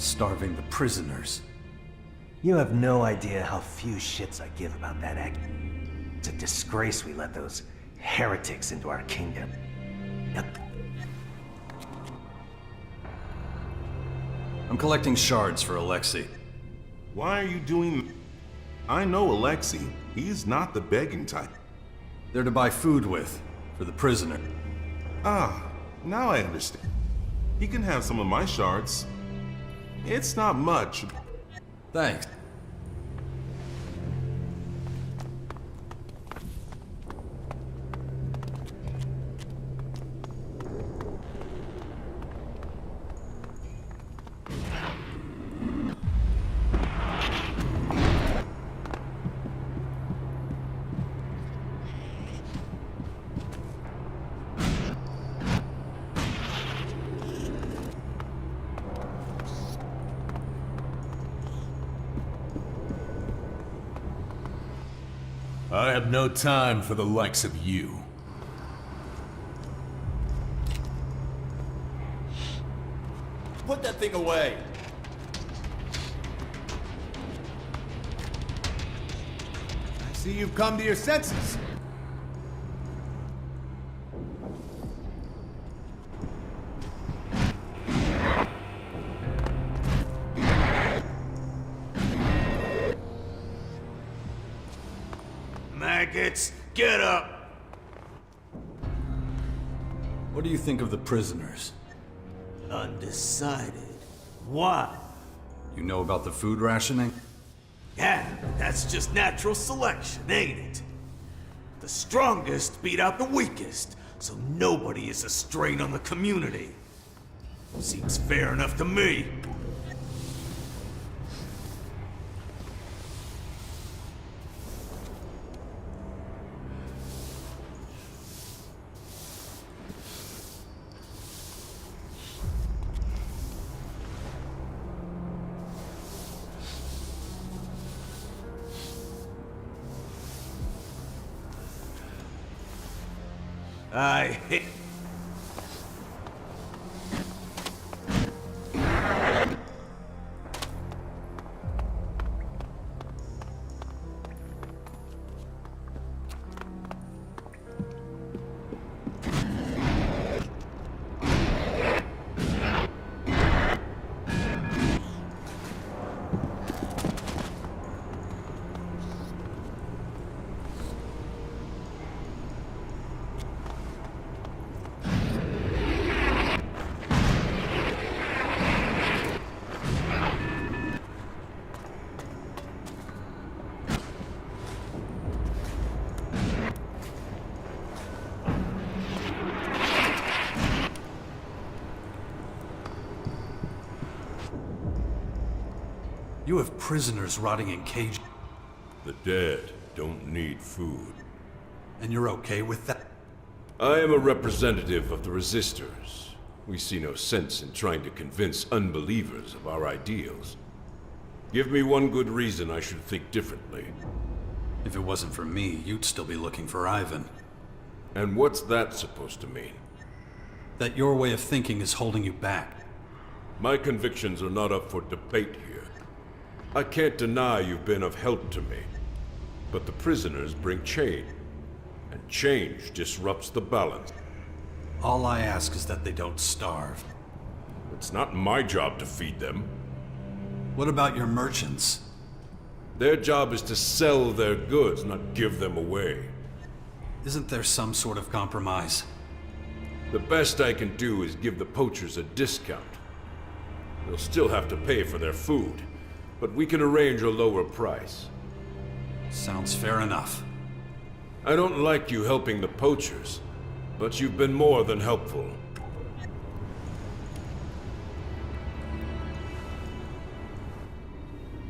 Starving the prisoners. You have no idea how few shits I give about that act. It's a disgrace we let those heretics into our kingdom. Now, I'm collecting shards for Alexei. Why are you doing... I know Alexei. He's not the begging type. They're to buy food with, for the prisoner. Ah, now I understand. He can have some of my shards. It's not much. Thanks. I have no time for the likes of you. Put that thing away! I see you've come to your senses. Maggots, get up! What do you think of the prisoners? Undecided. Why? You know about the food rationing? Yeah, that's just natural selection, ain't it? The strongest beat out the weakest, so nobody is a strain on the community. Seems fair enough to me. I hate... You have prisoners rotting in cages. The dead don't need food. And you're okay with that? I am a representative of the resistors. We see no sense in trying to convince unbelievers of our ideals. Give me one good reason I should think differently. If it wasn't for me, you'd still be looking for Ivan. And what's that supposed to mean? That your way of thinking is holding you back. My convictions are not up for debate here. I can't deny you've been of help to me. But the prisoners bring change. And change disrupts the balance. All I ask is that they don't starve. It's not my job to feed them. What about your merchants? Their job is to sell their goods, not give them away. Isn't there some sort of compromise? The best I can do is give the poachers a discount. They'll still have to pay for their food, but we can arrange a lower price. Sounds fair enough. I don't like you helping the poachers, but you've been more than helpful.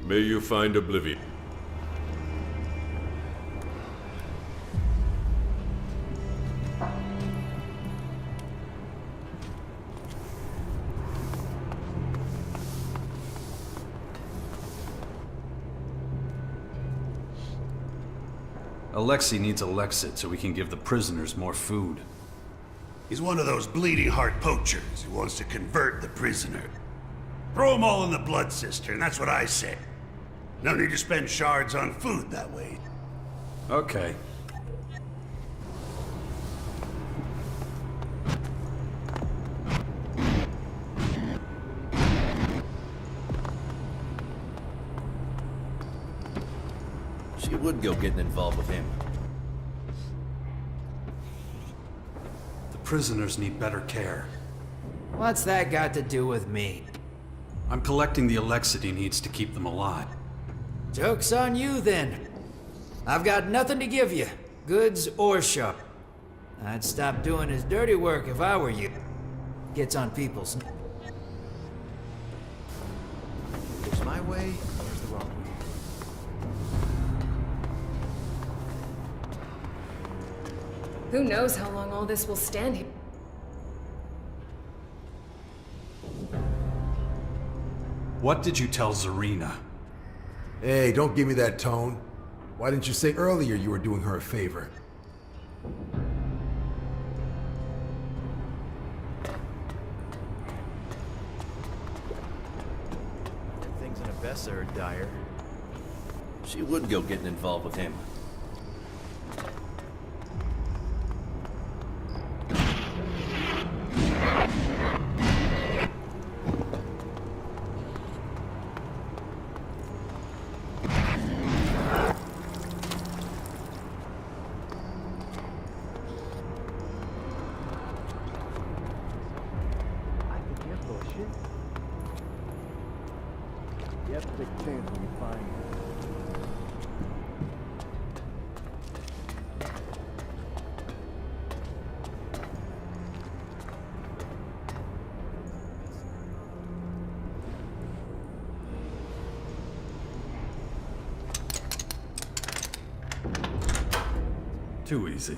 May you find oblivion. Alexei needs Alexit so we can give the prisoners more food. He's one of those bleeding heart poachers who wants to convert the prisoner. Throw them all in the blood cistern, that's what I say. No need to spend shards on food that way. Okay. She would go getting involved with him. The prisoners need better care. What's that got to do with me? I'm collecting the Elex he needs to keep them alive. Joke's on you, then. I've got nothing to give you, goods or sharp. I'd stop doing his dirty work if I were you. Gets on people's... There's my way, or there's the wrong way. Who knows how long all this will stand here? What did you tell Zarina? Hey, don't give me that tone. Why didn't you say earlier you were doing her a favor? Things in Abessa are dire. She would go getting involved with him. You have to take a chance when you find her. Too easy.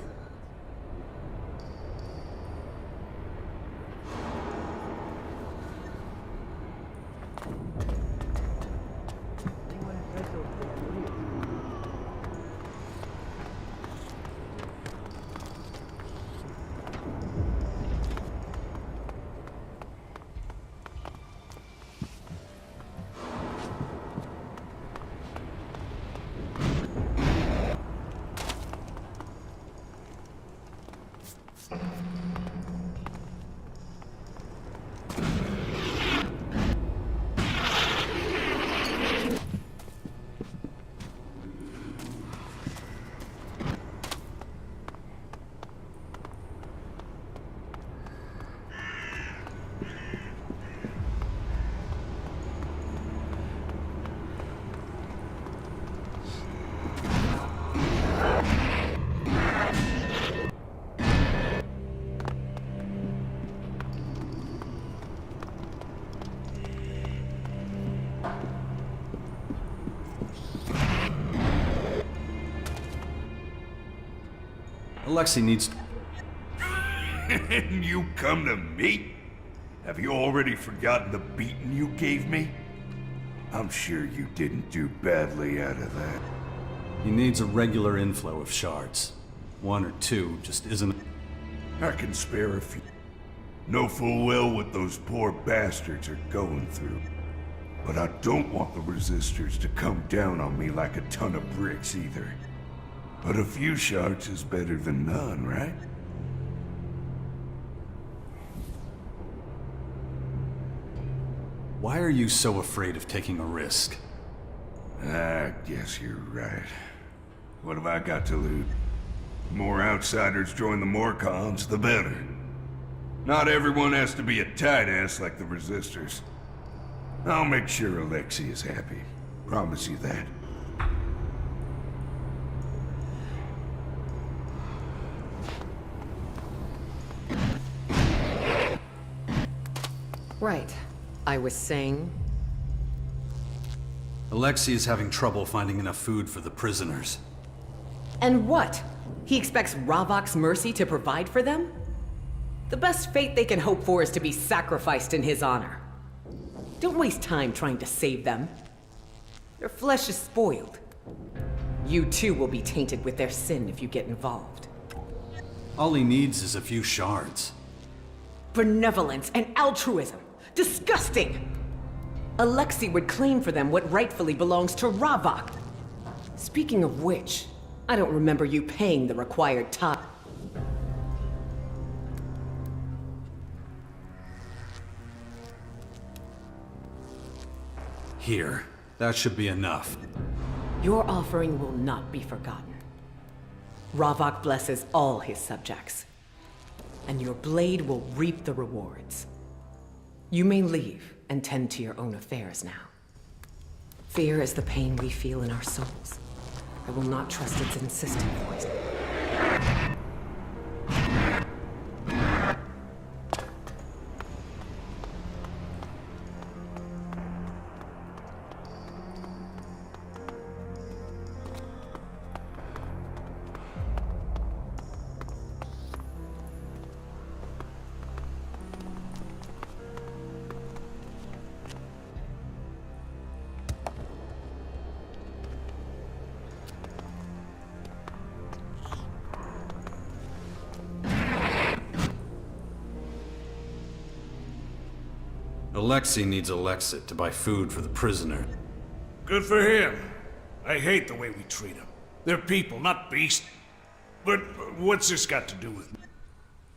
Alexei needs... And you come to me? Have you already forgotten the beating you gave me? I'm sure you didn't do badly out of that. He needs a regular inflow of shards. One or two just isn't... I can spare a few. Know full well what those poor bastards are going through. But I don't want the resistors to come down on me like a ton of bricks either. But a few shards is better than none, right? Why are you so afraid of taking a risk? I guess you're right. What have I got to lose? The more outsiders join the Morcons, the better. Not everyone has to be a tight ass like the resistors. I'll make sure Alexei is happy. Promise you that. Right. I was saying... Alexei is having trouble finding enough food for the prisoners. And what? He expects Ravok's mercy to provide for them? The best fate they can hope for is to be sacrificed in his honor. Don't waste time trying to save them. Their flesh is spoiled. You too will be tainted with their sin if you get involved. All he needs is a few shards. Benevolence and altruism. Disgusting! Alexei would claim for them what rightfully belongs to Ravok. Speaking of which, I don't remember you paying the required time. Here. That should be enough. Your offering will not be forgotten. Ravok blesses all his subjects, and your blade will reap the rewards. You may leave and tend to your own affairs now. Fear is the pain we feel in our souls. I will not trust its insistent voice. Alexei needs Alexit to buy food for the prisoner. Good for him. I hate the way we treat them. They're people, not beasts. But what's this got to do with me?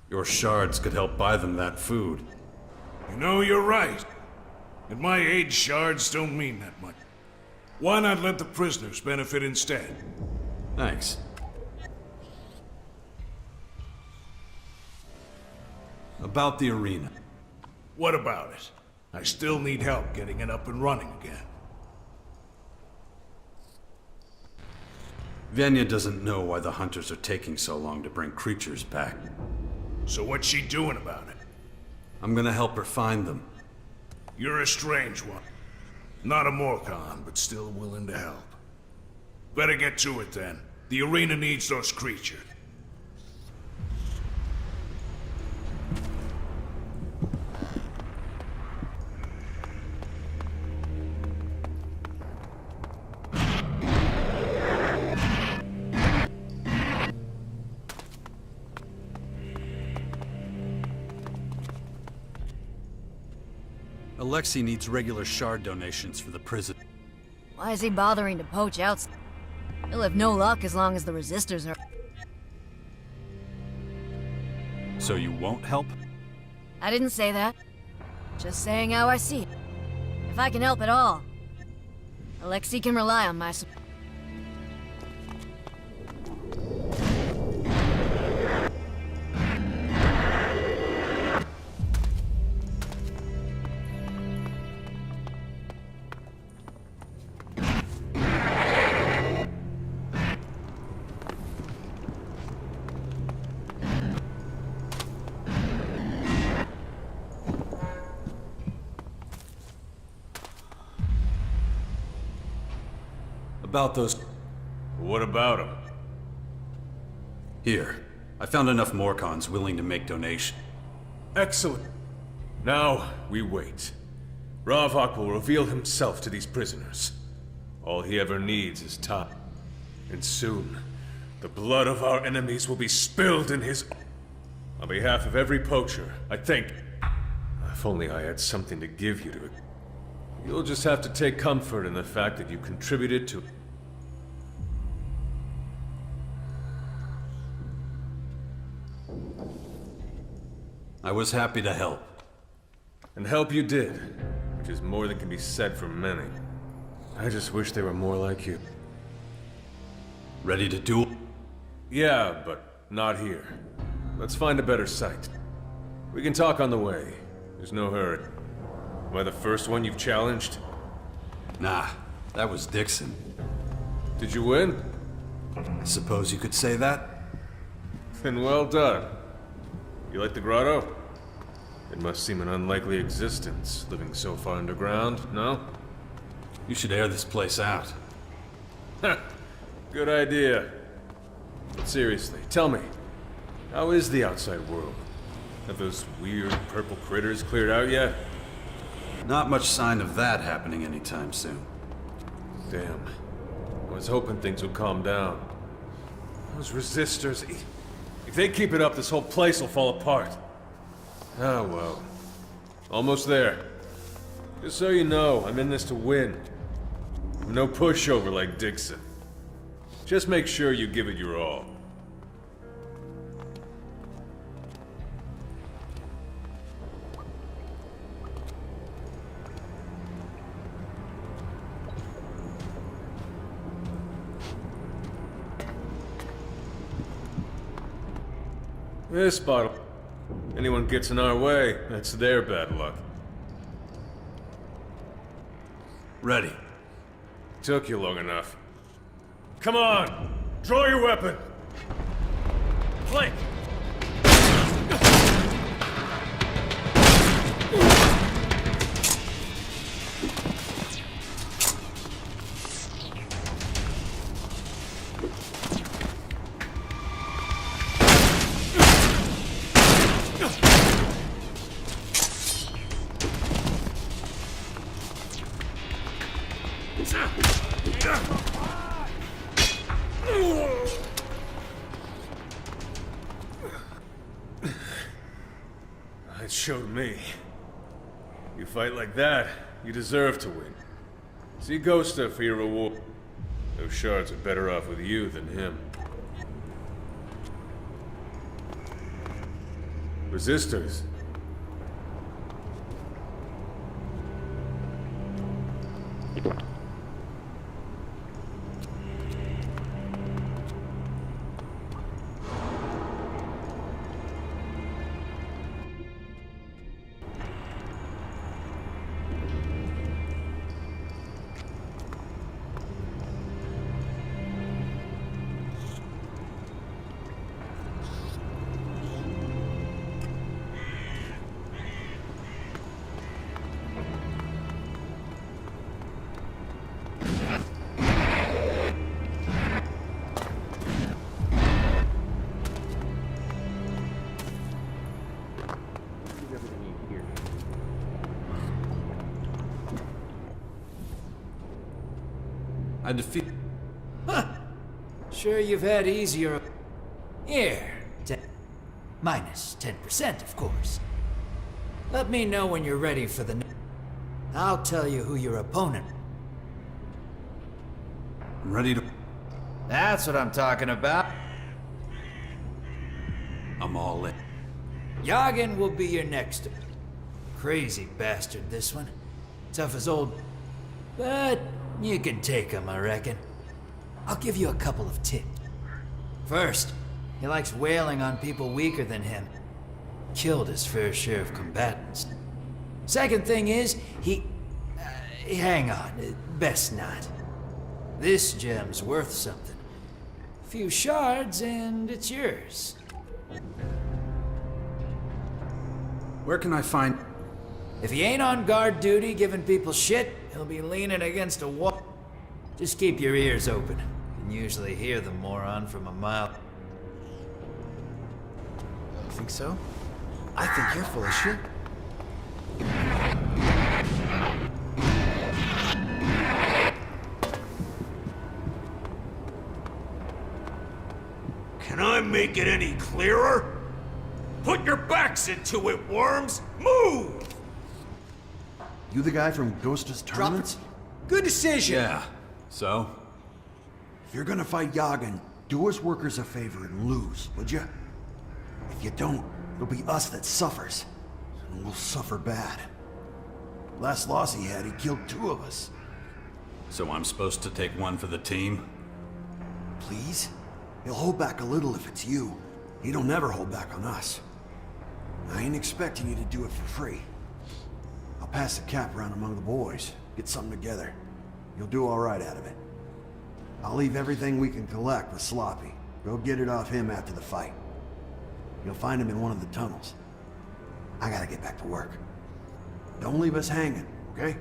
Your shards could help buy them that food. You know, you're right. At my age, shards don't mean that much. Why not let the prisoners benefit instead? Thanks. About the arena. What about it? I still need help getting it up and running again. Venya doesn't know why the hunters are taking so long to bring creatures back. So what's she doing about it? I'm gonna help her find them. You're a strange one. Not a Morcon, but still willing to help. Better get to it then. The arena needs those creatures. Alexei needs regular shard donations for the prison. Why is he bothering to poach out? He'll have no luck as long as the resistors are... So you won't help? I didn't say that. Just saying how I see it. If I can help at all, Alexei can rely on my support. About those... What about him? Here. I found enough Morcons willing to make donation. Excellent. Now, we wait. Ravok will reveal himself to these prisoners. All he ever needs is time. And soon, the blood of our enemies will be spilled in his... On behalf of every poacher, I thank you. If only I had something to give you to... You'll just have to take comfort in the fact that you contributed to... I was happy to help. And help you did, which is more than can be said for many. I just wish they were more like you. Ready to duel? Yeah, but not here. Let's find a better site. We can talk on the way. There's no hurry. Am I the first one you've challenged? Nah, that was Dixon. Did you win? I suppose you could say that? Then well done. You like the grotto? It must seem an unlikely existence, living so far underground, no? You should air this place out. Good idea. But seriously, tell me, how is the outside world? Have those weird purple critters cleared out yet? Not much sign of that happening anytime soon. Damn. I was hoping things would calm down. Those resistors... If they keep it up, this whole place will fall apart. Oh well. Almost there. Just so you know, I'm in this to win. I'm no pushover like Dixon. Just make sure you give it your all. This bottle. Anyone gets in our way, that's their bad luck. Ready. Took you long enough. Come on! Draw your weapon! Flank! It showed me. You fight like that, you deserve to win. See Ghosta for your reward. Those shards are better off with you than him. Resistors. I defeat... Sure you've had easier... Here, minus 10%, of course. Let me know when you're ready for the... I'll tell you who your opponent... I'm ready to... That's what I'm talking about. I'm all in. Yagen will be your next... Crazy bastard, this one. Tough as old... But you can take him, I reckon. I'll give you a couple of tips. First, he likes wailing on people weaker than him. Killed his fair share of combatants. Second thing is, hang on, best not. This gem's worth something. A few shards and it's yours. Where can I find... If he ain't on guard duty giving people shit, he'll be leaning against a wall. Just keep your ears open. You can usually hear the moron from a mile. You think so? I think you're full of shit. Can I make it any clearer? Put your backs into it, worms! Move! You the guy from Ghosta's tournaments? Good decision. Yeah. So? If you're gonna fight Yagen, do us workers a favor and lose, would you? If you don't, it'll be us that suffers. And we'll suffer bad. Last loss he had, he killed 2 of us. So I'm supposed to take one for the team? Please? He'll hold back a little if it's you. He don't never hold back on us. I ain't expecting you to do it for free. I'll pass the cap around among the boys. Get something together. You'll do all right out of it. I'll leave everything we can collect with Sloppy. Go get it off him after the fight. You'll find him in one of the tunnels. I gotta get back to work. Don't leave us hanging, okay?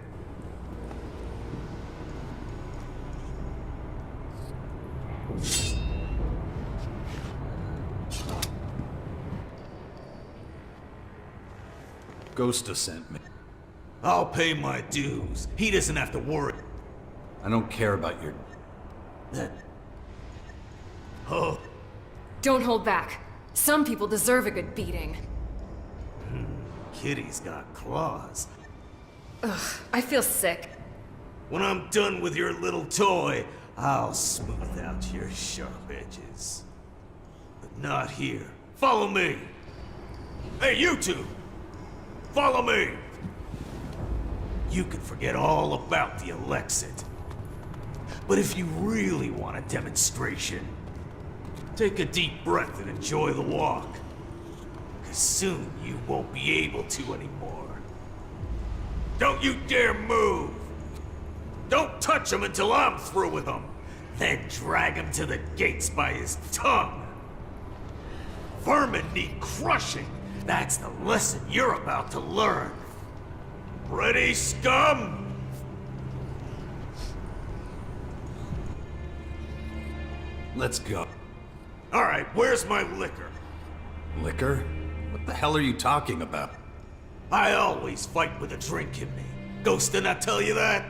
Ghosta sent me. I'll pay my dues. He doesn't have to worry. I don't care about your... Oh. Don't hold back. Some people deserve a good beating. Kitty's got claws. I feel sick. When I'm done with your little toy, I'll smooth out your sharp edges. But not here. Follow me! Hey, you two! Follow me! You can forget all about the Alexit. But if you really want a demonstration, take a deep breath and enjoy the walk. Because soon you won't be able to anymore. Don't you dare move! Don't touch him until I'm through with him! Then drag him to the gates by his tongue! Vermin need crushing! That's the lesson you're about to learn! Ready, scum? Let's go. Alright, where's my liquor? Liquor? What the hell are you talking about? I always fight with a drink in me. Ghost did not tell you that?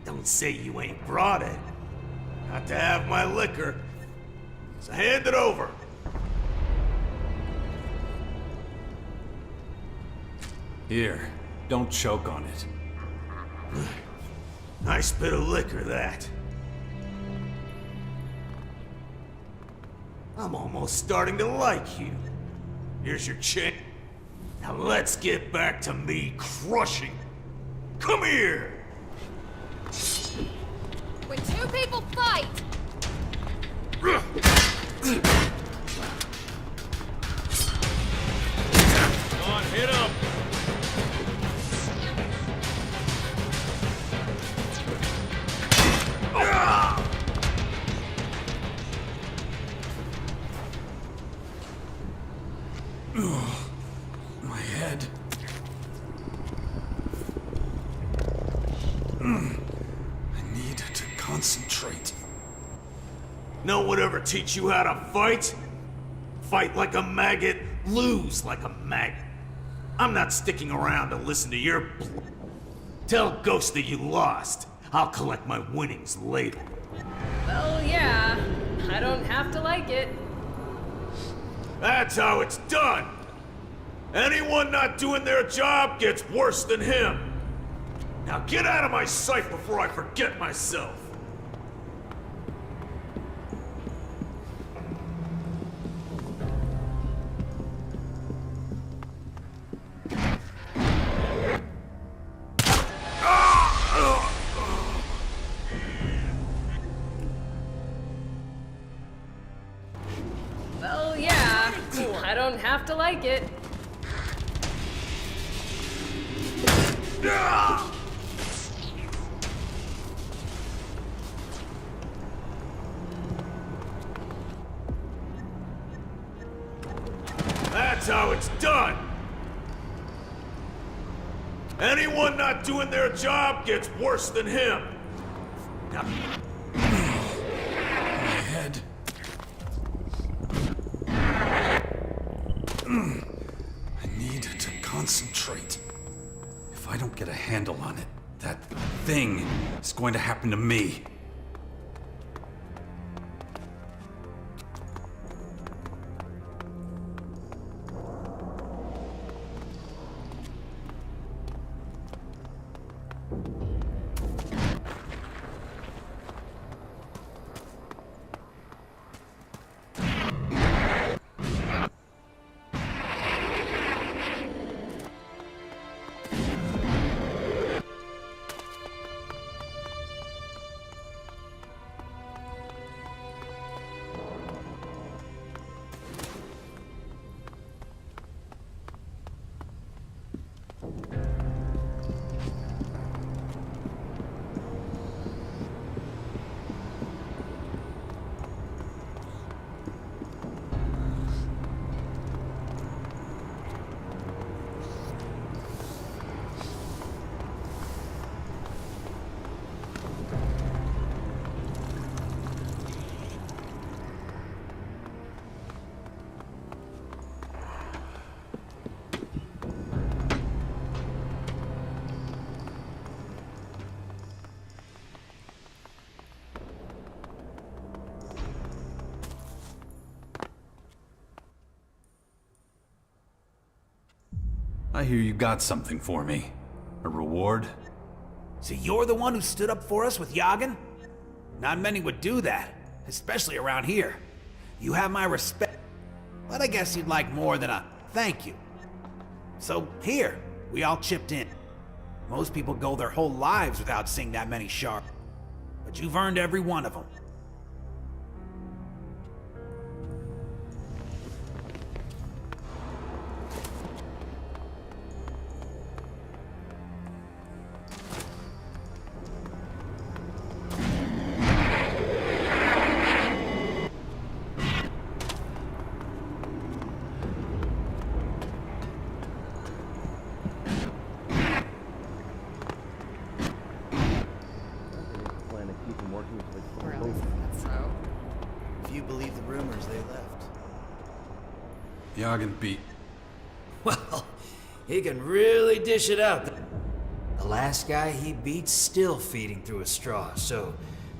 Don't say you ain't brought it. Got to have my liquor. So hand it over. Here, don't choke on it. Nice bit of liquor, that. I'm almost starting to like you. Here's your chance. Now let's get back to me crushing. Come here! When two people fight, Come on, hit him! My head. I need to concentrate. No one ever teach you how to fight? Fight like a maggot, lose like a maggot. I'm not sticking around to listen to your Tell Ghost that you lost. I'll collect my winnings later. Well, yeah. I don't have to like it. That's how it's done! Anyone not doing their job gets worse than him. Now get out of my sight before I forget myself. Well, yeah. I don't have to like it. That's how it's done! Anyone not doing their job gets worse than him. Now... My head. I need to concentrate. If I don't get a handle on it, that thing is going to happen to me. I hear you got something for me. A reward? So you're the one who stood up for us with Yagen? Not many would do that, especially around here. You have my respect, but I guess you'd like more than a thank you. So here, we all chipped in. Most people go their whole lives without seeing that many shards, but you've earned every one of them. If you believe the rumors, they left. Yagen beat. Well, he can really dish it out. The last guy he beat's still feeding through a straw, so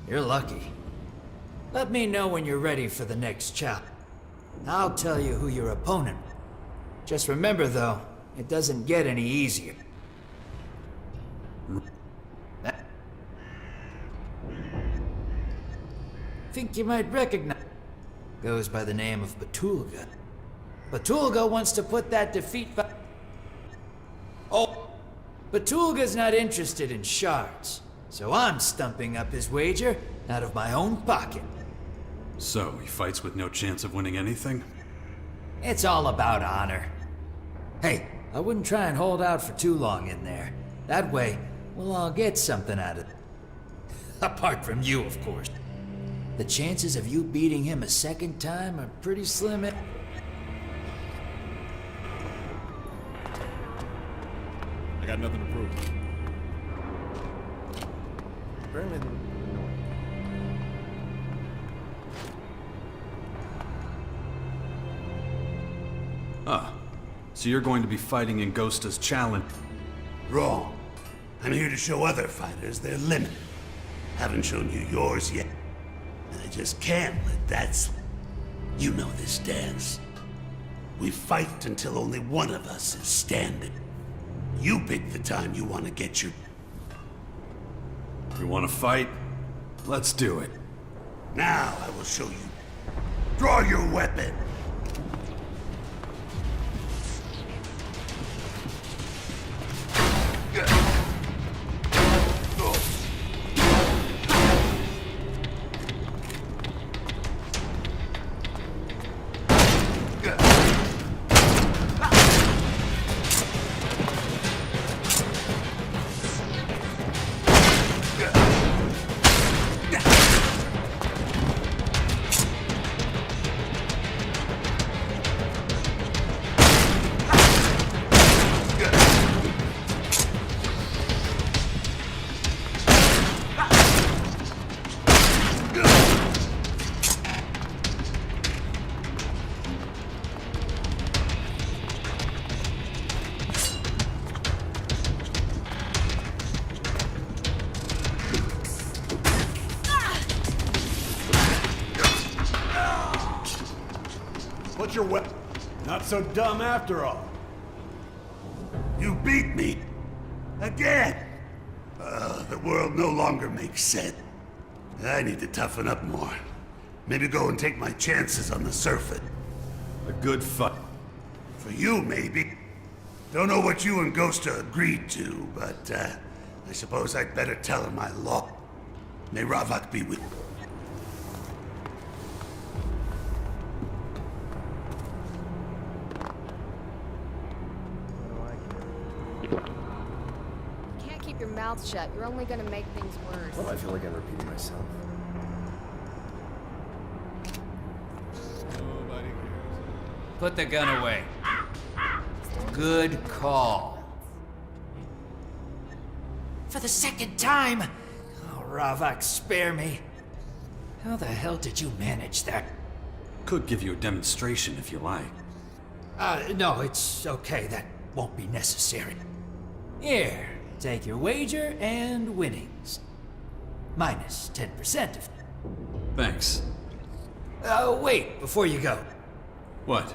you're lucky. Let me know when you're ready for the next chop. I'll tell you who your opponent is. Just remember, though, it doesn't get any easier. Think you might recognize. Goes by the name of Batulga. Batulga wants to put that defeat by... Oh! Batulga's not interested in shards, so I'm stumping up his wager out of my own pocket. So, he fights with no chance of winning anything? It's all about honor. Hey, I wouldn't try and hold out for too long in there. That way, we'll all get something out of it. Apart from you, of course. The chances of you beating him a second time are pretty slim. I got nothing to prove. Ah, so you're going to be fighting in Ghosta's challenge? Wrong. I'm here to show other fighters their limit. Haven't shown you yours yet. And I just can't let that slip. You know this dance. We fight until only one of us is standing. You pick the time you want to get your... You want to fight? Let's do it. Now I will show you. Draw your weapon. What's your weapon? Not so dumb after all. You beat me. Again. The world no longer makes sense. I need to toughen up more. Maybe go and take my chances on the surface. A good fight. For you, maybe. Don't know what you and Ghosta agreed to, but I suppose I'd better tell her my law. May Ravak be with you. Can't keep your mouth shut. You're only gonna make things worse. Well, I feel like I'm repeating myself. Put the gun away. Good call. For the second time! Oh, Ravak, spare me. How the hell did you manage that? Could give you a demonstration if you like. No, it's okay. That won't be necessary. Here, take your wager and winnings. Minus 10% if... Thanks. Wait, before you go. What?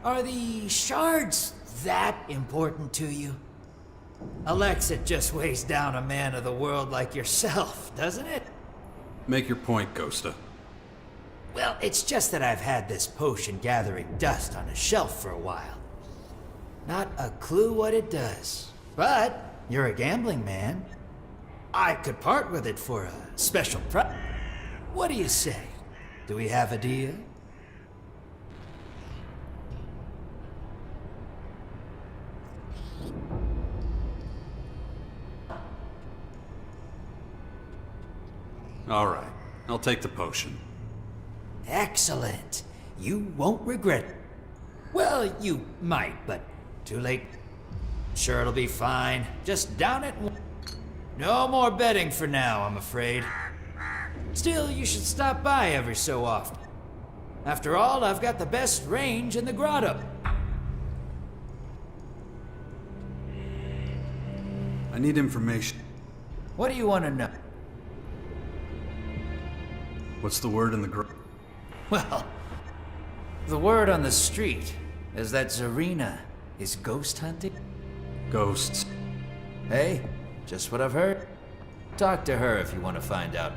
Are the shards that important to you? Elex, it just weighs down a man of the world like yourself, doesn't it? Make your point, Ghosta. Well, it's just that I've had this potion gathering dust on a shelf for a while. Not a clue what it does. But you're a gambling man. I could part with it for a special price. What do you say? Do we have a deal? All right, I'll take the potion. Excellent. You won't regret it. Well, you might, but too late. Sure, it'll be fine. Just down it. No more betting for now, I'm afraid. Still, you should stop by every so often. After all, I've got the best range in the grotto. I need information. What do you want to know? What's the word in the Well, the word on the street is that Zarina is ghost hunting. Ghosts. Hey, just what I've heard. Talk to her if you want to find out.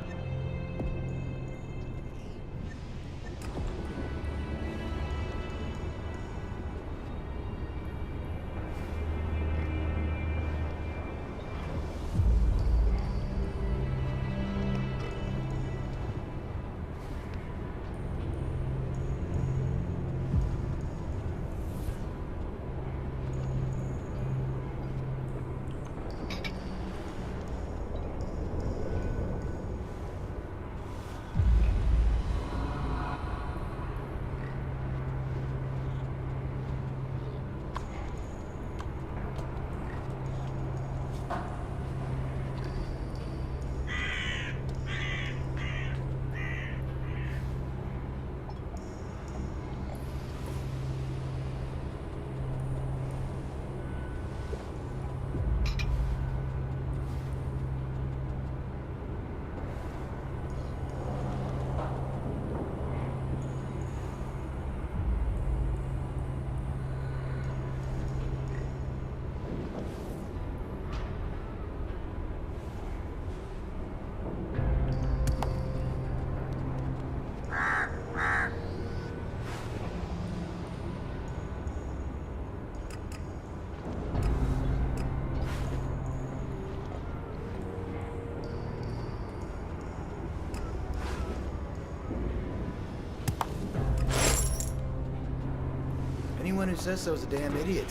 Anyone who says so is a damn idiot.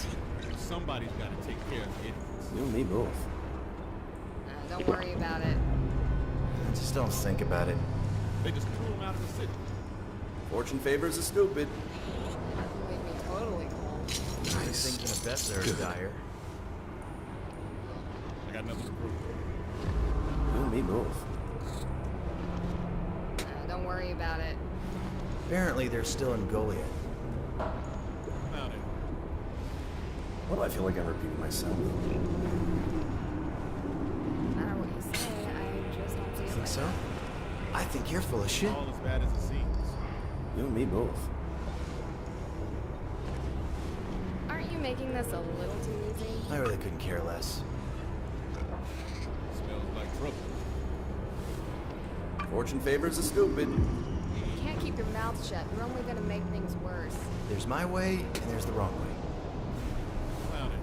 Somebody's got to take care of idiots. You and me both. Don't worry about it. Just don't think about it. They just threw him out of the city. Fortune favors the stupid. That made me totally cold. I was thinking of Beth there, Dyer. I got nothing to prove. You and me both. Don't worry about it. Apparently they're still in Goliath. Found it. Why do I feel like I'm repeating myself? No matter what you say, I just don't feel Think it. so? I think you're full of shit. All as bad as it seems. You and me both. Aren't you making this a little too easy? I really couldn't care less. Smells like trouble. Fortune favors the stupid. You can't keep your mouth shut. You're only gonna make things worse. There's my way, and there's the wrong way. Found it.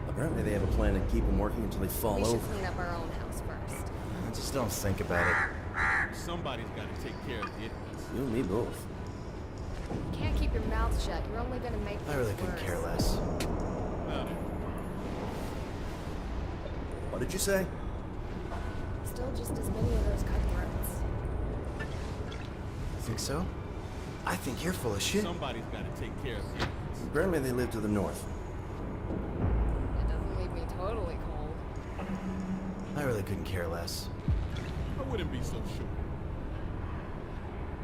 Apparently they have a plan to keep them working until they fall We should over. clean up our own house first. Just don't think about it. Somebody's got to take care of the idiots. You and me both. You can't keep your mouth shut. You're only gonna make things I really couldn't worse. care less. Found it. What did you say? Still just as many of those cutthroats. Think so? I think you're full of shit. Somebody's got to take care of the idiots. Apparently they live to the north. It doesn't leave me totally cold. I really couldn't care less. I wouldn't be so sure.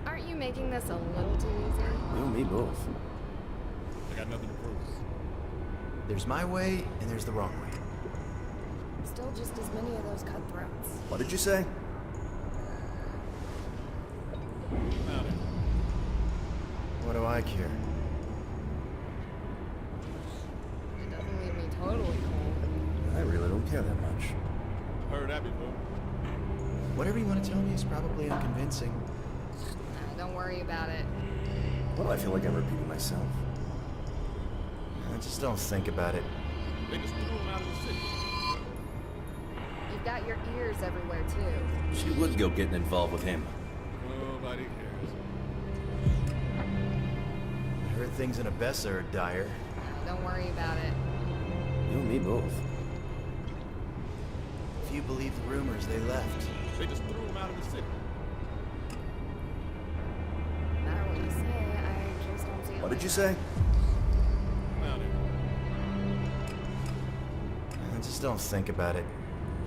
Aren't you making this a little too easy? You and me both. I got nothing to prove. There's my way, and there's the wrong way. Still just as many of those cutthroats. What did you say? Found it. What do I care? It doesn't leave me totally cold. care that much. Heard that before. Whatever you want to tell me is probably unconvincing. Don't worry about it. What do I feel like I'm repeating myself? Just don't think about it. They just threw him out of the city. You've got your ears everywhere, too. She would go getting involved with him. Nobody cares. I heard things in Abessa are dire. Don't worry about it. You and me both. If you believe the rumors, they left. They just threw him out of the city. No matter what you say, I just don't see it. What did you say? Found him. Just don't think about it.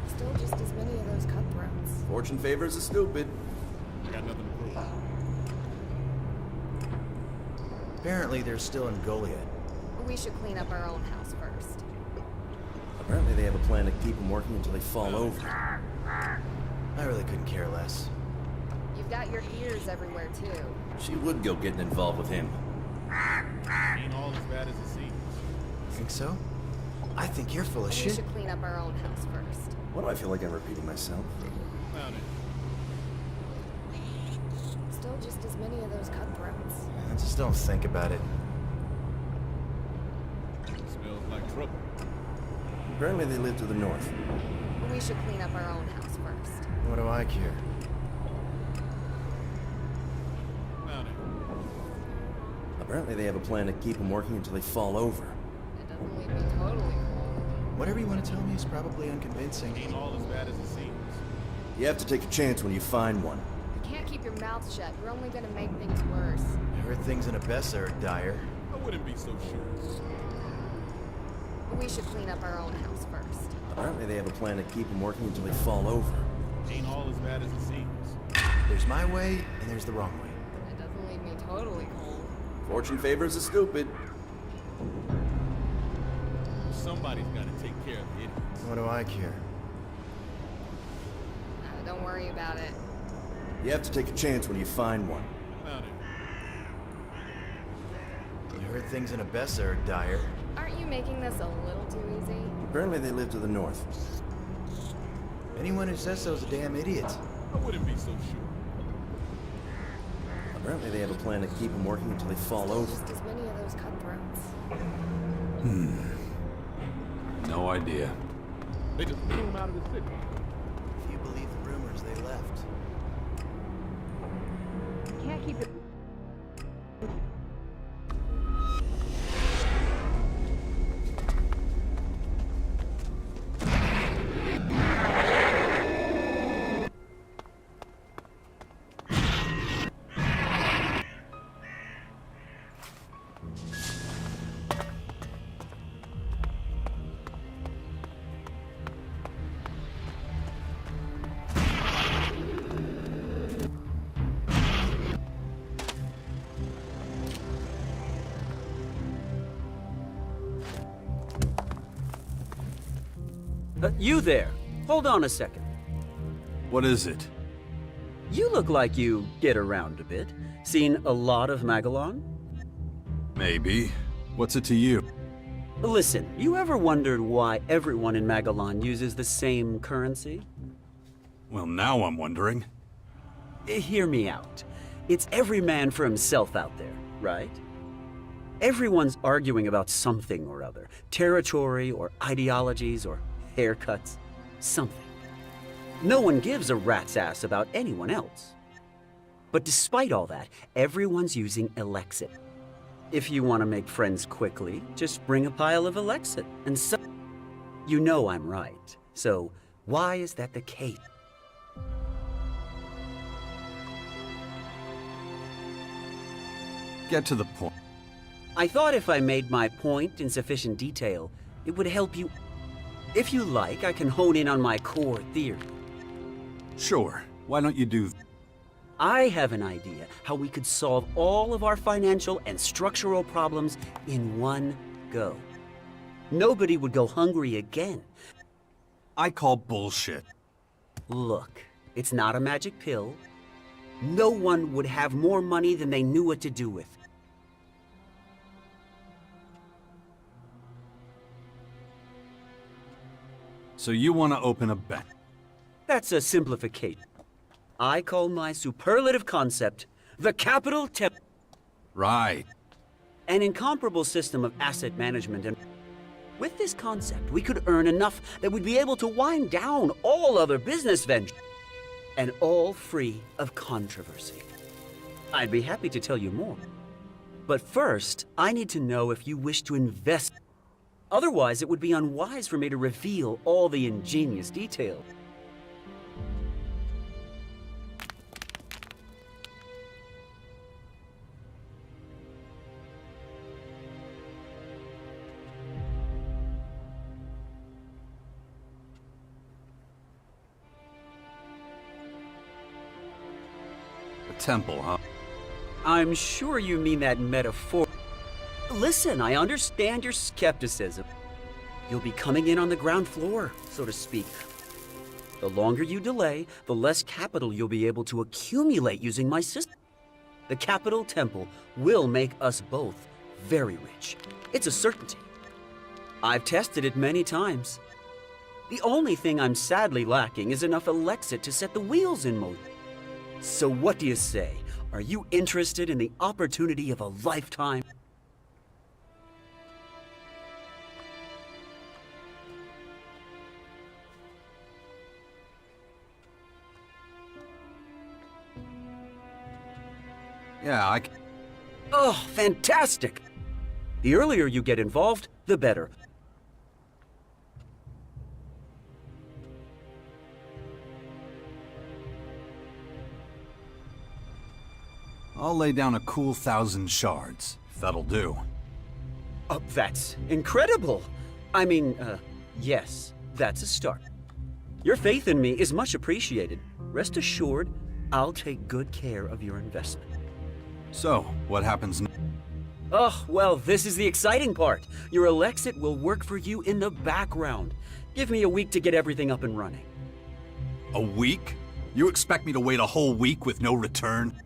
Still just as many of those cutthroats. Fortune favors the stupid. I got nothing to prove. Apparently, they're still in Goliad. We should clean up our own house first. Apparently, they have a plan to keep them working until they fall over. I really couldn't care less. You've got your ears everywhere, too. She would go getting involved with him. Ain't all as bad as it seems. Think so? I think you're full of We shit. should clean up our own house first. What do I feel like I'm repeating myself? Found it. Still just as many of those cutthroats. Just don't think about it. Smells like trouble. Apparently, they live to the north. We should clean up our own house first. What do I care? Found it. Apparently, they have a plan to keep them working until they fall over. It doesn't leave me totally cold. Whatever you want to tell me is probably unconvincing. Ain't all as bad as it seems. You have to take a chance when you find one. You can't keep your mouth shut. You're only gonna make things worse. I heard things in Abessa are dire. I wouldn't be so sure. We should clean up our own house first. Apparently, they have a plan to keep them working until they fall over. Ain't all as bad as it seems. There's my way, and there's the wrong way. It doesn't leave me totally cold. Fortune favors the stupid. Somebody's got to take care of the idiots. What do I care? Don't worry about it. You have to take a chance when you find one. Found it. I heard things in Abessa are dire. Aren't you making this a little too easy? Apparently, they live to the north. Anyone who says so is a damn idiot. I wouldn't be so sure. Apparently, they have a plan to keep them working until they fall over. Just as many of those cutthroats. No idea. They just threw him out of the city. If you believe the rumors, they left. Can't keep it. You there. Hold on a second. What is it? You look like you get around a bit. Seen a lot of Magalon? Maybe. What's it to you? Listen, you ever wondered why everyone in Magalon uses the same currency? Well, now I'm wondering. Hear me out. It's every man for himself out there, right? Everyone's arguing about something or other. Territory or ideologies or haircuts. Something. No one gives a rat's ass about anyone else. But despite all that, everyone's using Elexit. If you want to make friends quickly, just bring a pile of Elexit and so... You know I'm right. So why is that the case? Get to the point. I thought if I made my point in sufficient detail, it would help you. If you like, I can hone in on my core theory. Sure. Why don't you do... I have an idea how we could solve all of our financial and structural problems in one go. Nobody would go hungry again. I call bullshit. Look, it's not a magic pill. No one would have more money than they knew what to do with. So you want to open a bank? That's a simplification. I call my superlative concept the Capital Temple. Right. An incomparable system of asset management, and with this concept, we could earn enough that we'd be able to wind down all other business ventures, and all free of controversy. I'd be happy to tell you more. But first, I need to know if you wish to invest. Otherwise, it would be unwise for me to reveal all the ingenious details. A temple, huh? I'm sure you mean that metaphor. Listen, I understand your skepticism. You'll be coming in on the ground floor, so to speak. The longer you delay, the less capital you'll be able to accumulate using my system. The Capital Temple will make us both very rich. It's a certainty. I've tested it many times. The only thing I'm sadly lacking is enough Elexit to set the wheels in motion. So what do you say? Are you interested in the opportunity of a lifetime? Yeah, Oh, fantastic! The earlier you get involved, the better. I'll lay down a cool 1,000 shards, if that'll do. Oh, that's incredible! I mean, yes, that's a start. Your faith in me is much appreciated. Rest assured, I'll take good care of your investment. So, what happens next? Oh, well, this is the exciting part. Your Elexit will work for you in the background. Give me a week to get everything up and running. A week? You expect me to wait a whole week with no return?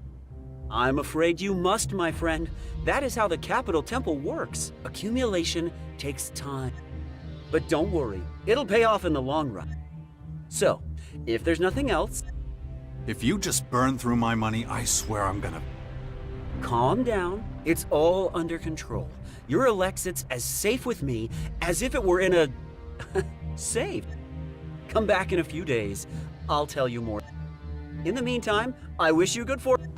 I'm afraid you must, my friend. That is how the Capital Temple works. Accumulation takes time. But don't worry, it'll pay off in the long run. So, if there's nothing else... If you just burn through my money, I swear I'm gonna... Calm down. It's all under control. Your Elexit's as safe with me as if it were in a... safe. Come back in a few days. I'll tell you more. In the meantime, I wish you good fortune.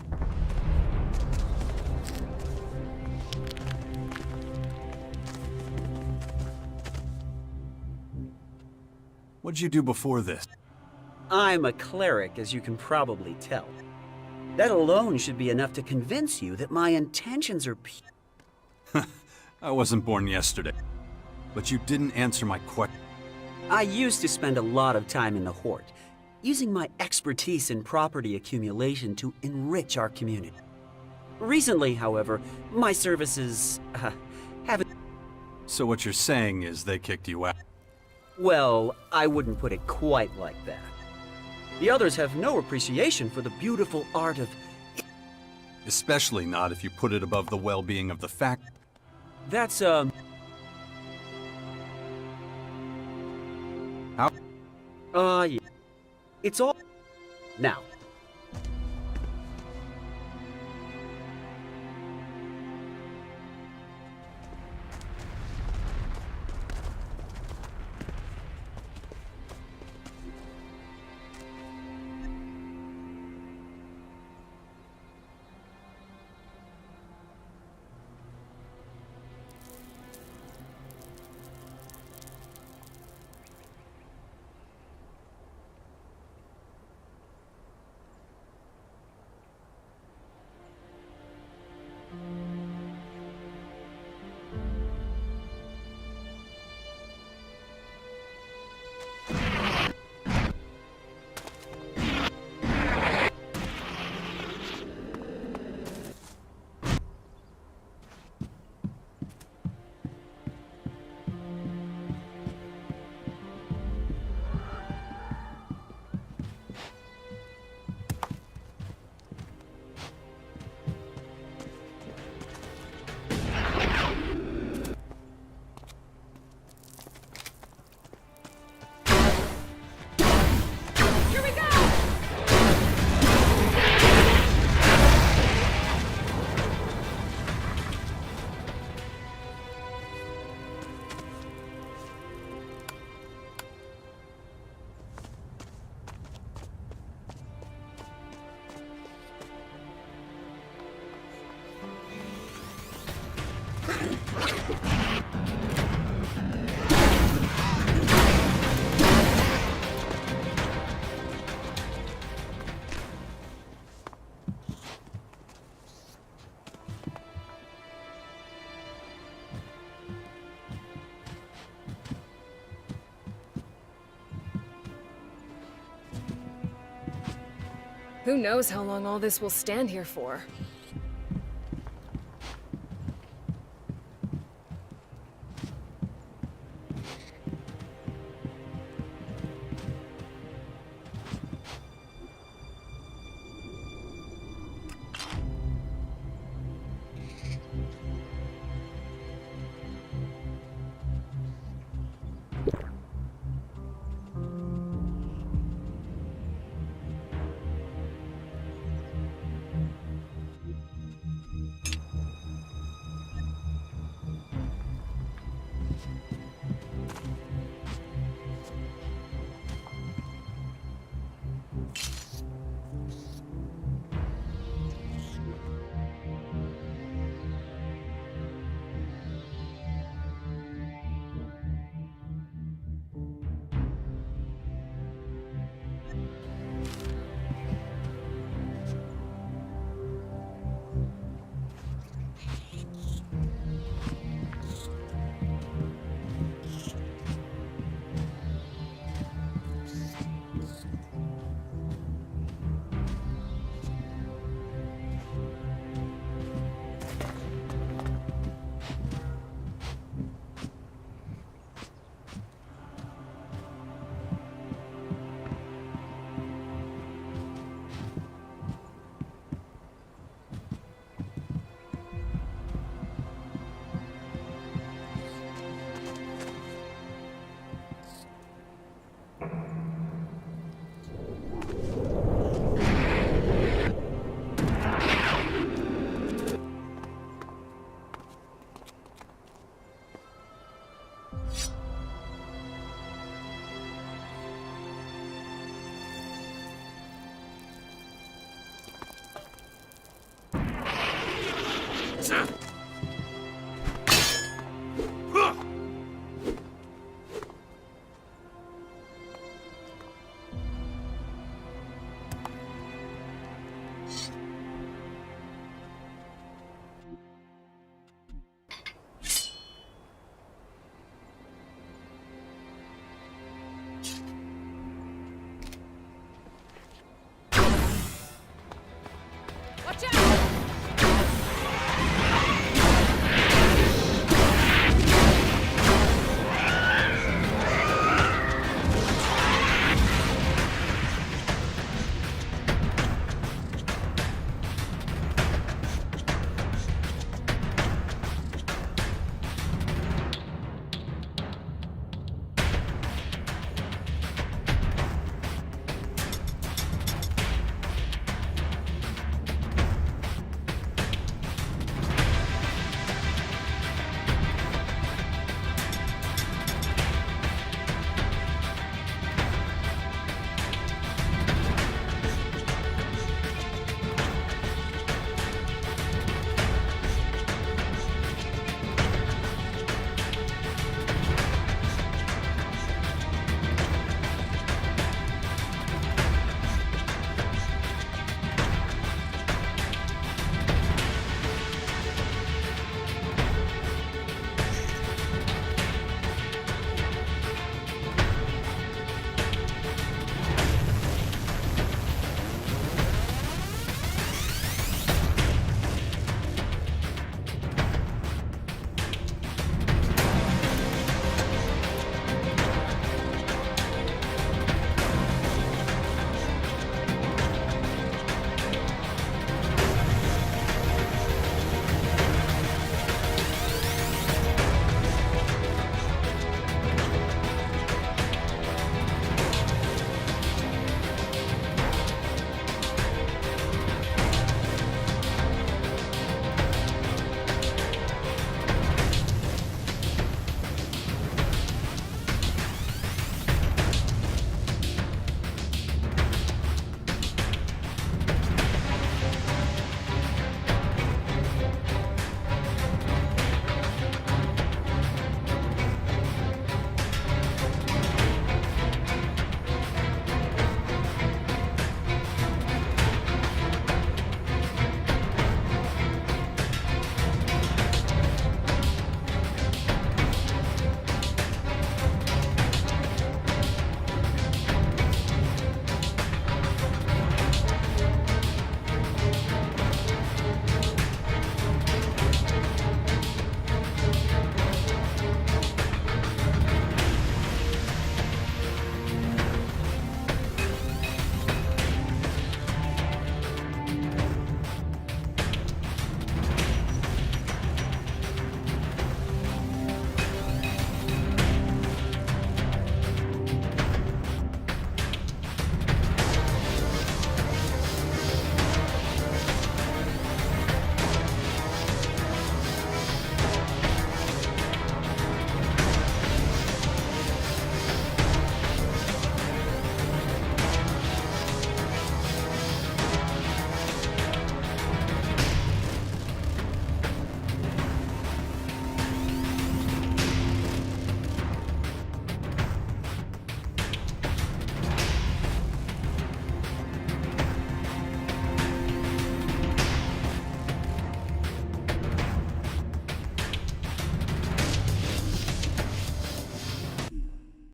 What'd you do before this? I'm a cleric, as you can probably tell. That alone should be enough to convince you that my intentions are pure. I wasn't born yesterday. But you didn't answer my question. I used to spend a lot of time in the Horde, using my expertise in property accumulation to enrich our community. Recently, however, my services, haven't... So what you're saying is they kicked you out? Well, I wouldn't put it quite like that. The others have no appreciation for the beautiful art of... Especially not if you put it above the well-being of the fact... That's, How? yeah. It's all... Now. Who knows how long all this will stand here for?